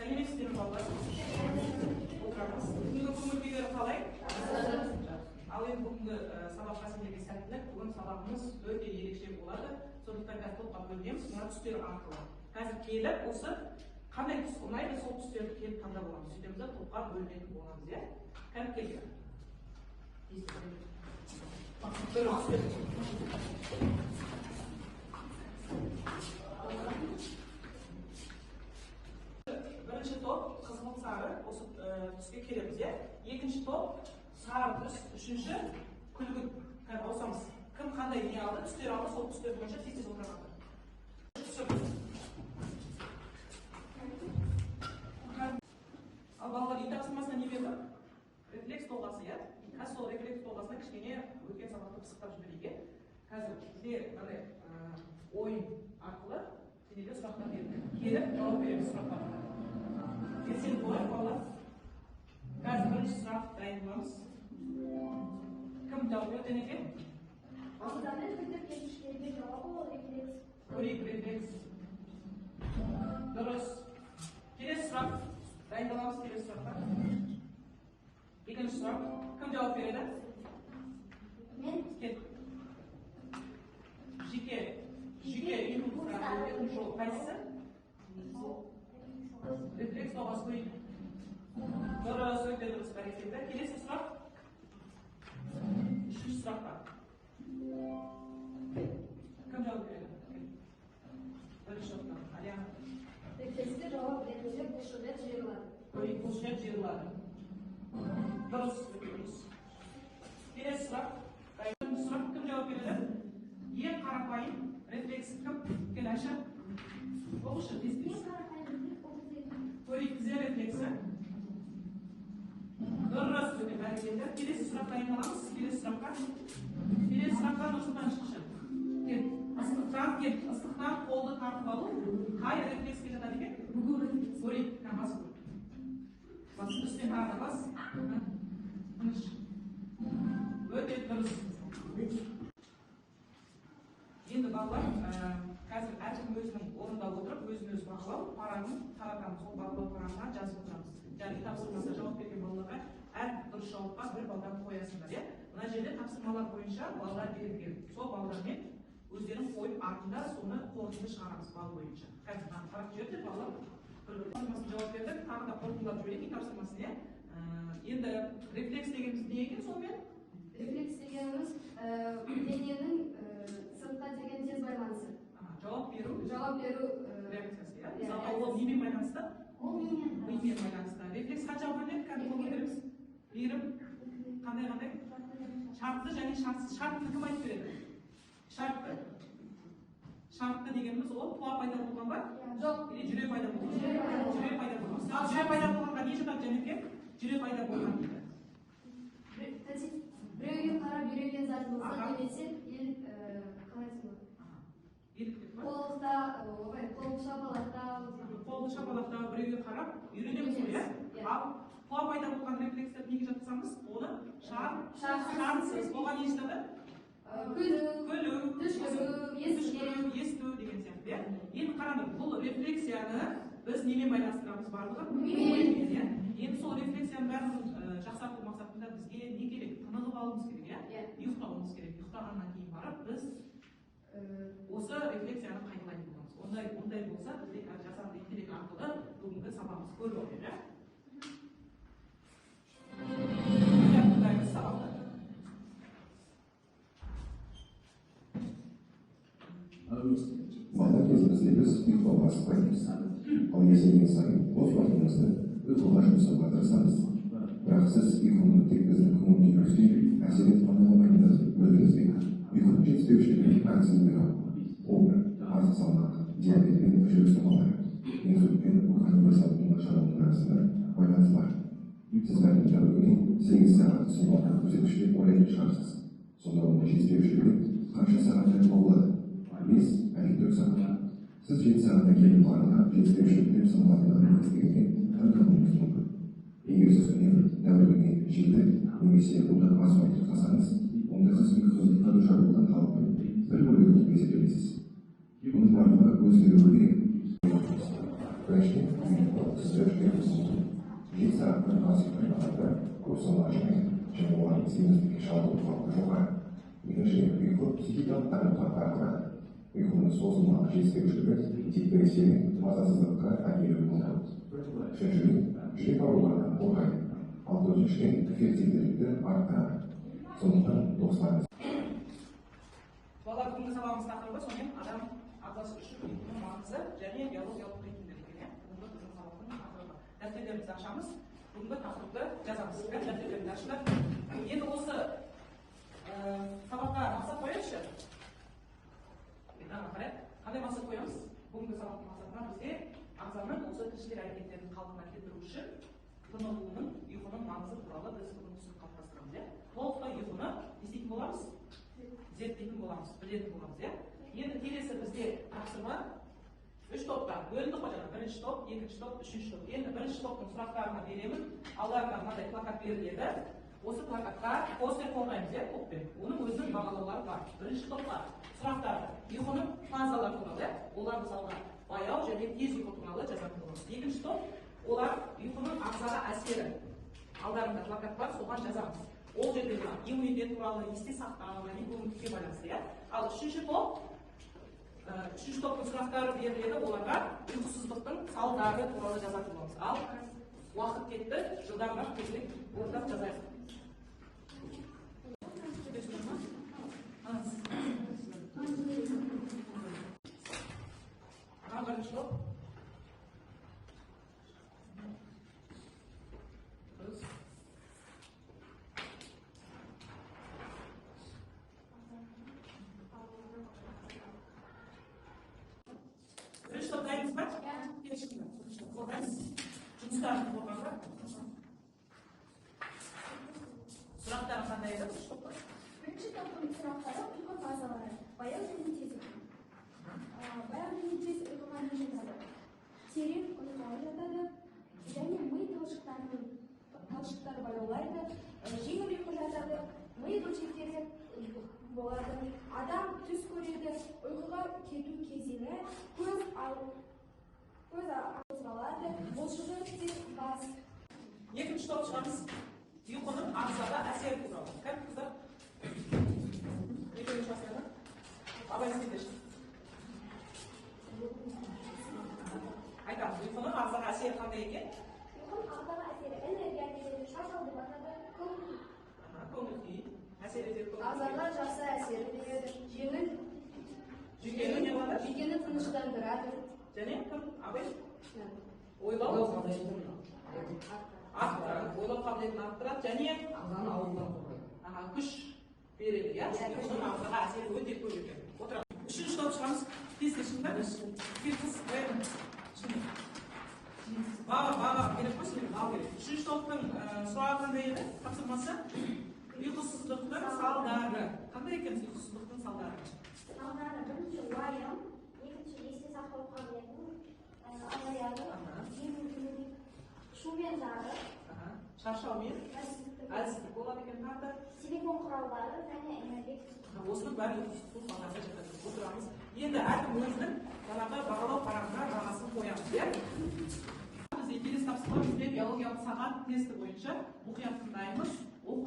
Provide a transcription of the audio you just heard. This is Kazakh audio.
Сәлеметсіздер ме балалар? Отырамыз. Бүгінгі көңіл-күйлері қалай? Ал енді бүгінгі сабаққа сендерге сәттілік. Бүгін сабағымыз өте ерекше болады. Сондықтан қазір топқа бөлінеміз, мына түстер арқылы. Қазір келіп, осы қандай түс ұнайды, сол түстерді келіп таңдап аламыз. Сөйтеміз де топқа бөлінетін боламыз, иә? Кәдімгі келген. Бірінші топ қызғылт сары, осы түске келеміз, иә? Екінші топ сары түс, үшінші күлгін. Кәдімгі осамыз. Кім қандай не алды, түстер алды, сол түстер бойынша тез-тез отырады. Ал балалар үй тапсырмасына не берді? Рефлекс толғасы, иә? Қазір сол рефлекс толғасына кішкене өткен сабақты пысықтап жіберейік. Қазір бізде ойын арқылы сендерге сұрақтар берді. Келіп жауап береміз сұрақтарға. Белсенді болайық балалар. Қазір бірінші сұрақ дайын боламыз. Кім жауап береді екен? Көрейік рефлекс. Дұрыс. Келесі сұрақ. Дайындаламыз келесі сұраққа. Екінші сұрақ. Кім жауап береді? Мен. Жеке импульстардың жол қайсысы? Рефлекс толғасы көрейік. Дұрыс, өте дұрыс бәрекелді. Келесі сұрақ. Үшінші сұраққа. Кім жауап береді? Бірінші орыннан. Алияна. Рефлекске жауап ретінде бұлшықет жиырылады. Көрейік, бұлшықет жиырылады. Дұрыс, өте дұрыс. Келесі сұрақ. Бірінші сұрақ кім жауап береді? Ең қарапайым рефлекс кім? Кел Айша. Оқышы, тез-тез. Көрейік тізе рефлексі. Дұрыс, өте бәрекелді. Келесі сұрақ дайындаламыз. Келесі сұраққа Нұрсұлтан шықшы. Кел. Ыстықтан қолды тартып алу. Қай рефлекске жатады екен? Бүгу рефлекс. Көрейік, бас көр. Бас үстен тағы бас. Тыныш. Өте дұрыс. Енді балалар, қазір әркім өзінің орында отырып, өзін-өзі бағалау парағын таратамыз. Ол бағалау парағына жазып отырамыз. Яғни тапсырмасына жауап берген балаларға әр дұрыс жауапқа бір балдан қоясыңдар, иә? Мына жерде тапсырмалар бойынша балалар берілген. Сол балалармен өздерін қойып артында соны қорытынды шығарамыз бал бойынша. Қазір қарап жүреді балалар. Тапсырмасын жауап бердік, тағы да қорытындылап жіберейік тапсырмасын, иә? Енді рефлекс дегеніміз не екен сонымен? Рефлекс дегеніміз дененің сыртқа деген тез байланысы. Жауап беру реакциясы, иә? Мысалға ол немен байланысты? Ол мимен байланысты. Рефлекс қанша алған еді? Кәдімгі қол көтереміз. Беріп, қандай? Шартты және шартсыз. Шартты кім айтып береді? Шартты. Шартты дегеніміз ол туа пайда болған ба? Жоқ. Или жүре пайда болған? Жүре пайда болған. Ал жүре пайда болғанға не жатады жәнеке? Жүре пайда болған дейді. Біреуге қарап үйренген зат болса, немесе қолды шапалақтау, біреуге қарап үйренеміз ғой, иә? Ал туа пайда болған рефлекстер неге жатқызамыз? Оны шартсыз. Оған не жатады? Күлу, есту деген сияқты, иә? Енді қараңдар, бұл рефлексияны біз немен байланыстырамыз барлығы? Оймен, иә? Енді сол рефлексияның бәрін жақсарту мақсатында бізге не керек? Тынығып алуымыз керек, иә? ұйықтауымыз керек. Ұйықтағаннан кейін барып біз осы рефлексияны қайталайтын боламыз. Ондай болса, бізде жасанды интеллект арқылы бүгінгі сабағымыз көріп отыр, иә? Бала кезімізде біз ұйықтауға асықпаймыз. Ал есейген сайын бос уақытымызды ұйқыға жұмсауға тырысамыз. Бірақ сіз ұйқының тек біздің көңіл-күйімізге әсер етіп қана қоймайсыз, білдіңіз бе? Ұйқының жетіспеушілігі әлсіздігі, обыр, артық салмақ, диабет пен жүрек соғулары, инсульт пен рухани жасалатын нашарлығының арасында байланыс бар. Сіз бәлкім тәулігіне 8 сағат ұсынылған көрсеткіш деп ойлайтын шығарсыз. Сонда оның жетіспеушілігі қанша сағат жүріп болады? 5, әлде 4 сағат. Сіз 7 сағатта келіп барына жетіспеушілік деп саналатындығын естігенде таңдануыңыз мүмкін. Егер сіз үнемі тәулігіне 7 немесе одан аз уақыт ұйықтасаңыз, онда сіз ұйқысыздыққа душар болған халықтың бір бөлігі болып есептелесіз. Бұның барлығы өзгеруі керек. біріншіден сіздер ұйқысыздық жеті сағаттан асып тұрғанда көзін ашмай және олардың семіздікке шалдығу қаупі жоғары. Екіншіден ұйқы психикалық адамға тартады. Ұйқының созылмалы жетіспеушілігі депрессия мен мазасыздыққа әкелуі мүмкін. Үшіншіден жүрек ауруларынан қорғайды. Ал төртіншіден фертильділікті арттырады. Сондықтан достарыңыз. Бала бүгінгі сабағымыз тақырыбы сонымен адам ағзасы үшін ұйқының маңызы және биологиялық тетімділік екен. Бүгінгі біздің сабақтың тақырыбы. Дәптерімізді ашамыз, бүгінгі тақырыпты жазамыз. Дәптерімізді ашыңдар. Енді осы сабаққа мақсат қояйықшы. Қандай мақсат қоямыз? Бүгінгі сабақтың мақсатына бізде ағзаның осы тіршілік әрекеттерін қалпына келтіру үшін тынығуының, ұйқының маңызы туралы біз бүгін түсінік қалыптастырамыз. Толықтай ұйқыны не істейтін боламыз? Зерттейтін боламыз, білетін боламыз. Енді келесі бізде тапсырма 3 топта бөлінді ғой жаңа. Бірінші топ, екінші топ, үшінші топ. Енді бірінші топтың сұрақтарына беремін. Алдарында мынадай плакат беріледі. Осы плакатқа постер қорғаймыз, топпен. Оның өзінің бағалаулары бар. Бірінші топқа сұрақтар ұйқының фазалары туралы, олар мысалға баяу және тез ұйқы туралы жазатын боламыз. Екінші топ, олар ұйқының ағзаға әсері. Алдарында плакат бар, соған жазамыз. Ол жерде иммунитет туралы, есте сақтау, көңіл-күйге байланысты. Ал үшінші топтың сұрақтары беріледі, оларға ұйқысыздықтың салдары туралы жазатын боламыз. Ал уақыт кетті, жылдамырақ тезірек орындап жазайық. Бірінші топ. Бірінші топ дайынсыз ба? Қорғаймыз. Жұмыстарын қорғаңыздар. Сұрақтары қандай еді? Бірінші топтың сұрақтары ұйқы фазалары. Баяу және тез ұйқы. Баяу және тез ұйқыға не жатады? Терең ұйқыға жатады және ми талшықтары баяулайды. Жеңіл ұйқы жатады. Ми бөлшектері болады. Адам түс көреді. Ұйқыға кету кезеңі көз қозғалады. Бұлшығы тез бас. Екінші топ шығамыз. Ұйқының ағзаға әсері туралы. Кім қыздар? Екінші басында? Абай сендер. Айтамыз, ұйқының ағзаға әсері қандай екен? Ұйқының ағзаға әсері энергия береді, шаршау деп атады, көңіл-күй. Көңіл-күй. Әсер етеді. Ағзаға жақсы әсер береді. Жүйкені тыныштандырады. және кім? Абай? Ойлау қабілетін арттырады және ағзаны аурудан қорғайды. Күш береді, ұйқының ағзаға әсері өте көп екен. Отырамыз. Үшінші топ шығамыз. Тез шыңдар. Баба керек қой, сендер бау керек. Үшінші топтың сұрағы қандай еді? Тапсырмасы? Ұйқысыздықтың салдары. Қандай екен ұйқысыздықтың салдары? Салдары бірінші уайым, екінші есте сақтау қабілетін азаяды, шумен жары, шаршаумен, әлсіздік болады екен тағы. телефон құралдары және энергетика. Осының бәрі ұйқысыздық салдарына жатады. Отырамыз. Енді әркім өзінің жаңағы бағалау парағына бағасын қоямыз. Бізде келесі тапсырма бізде биологиялық сағат тесті бойынша мұқият тыңдаймыз.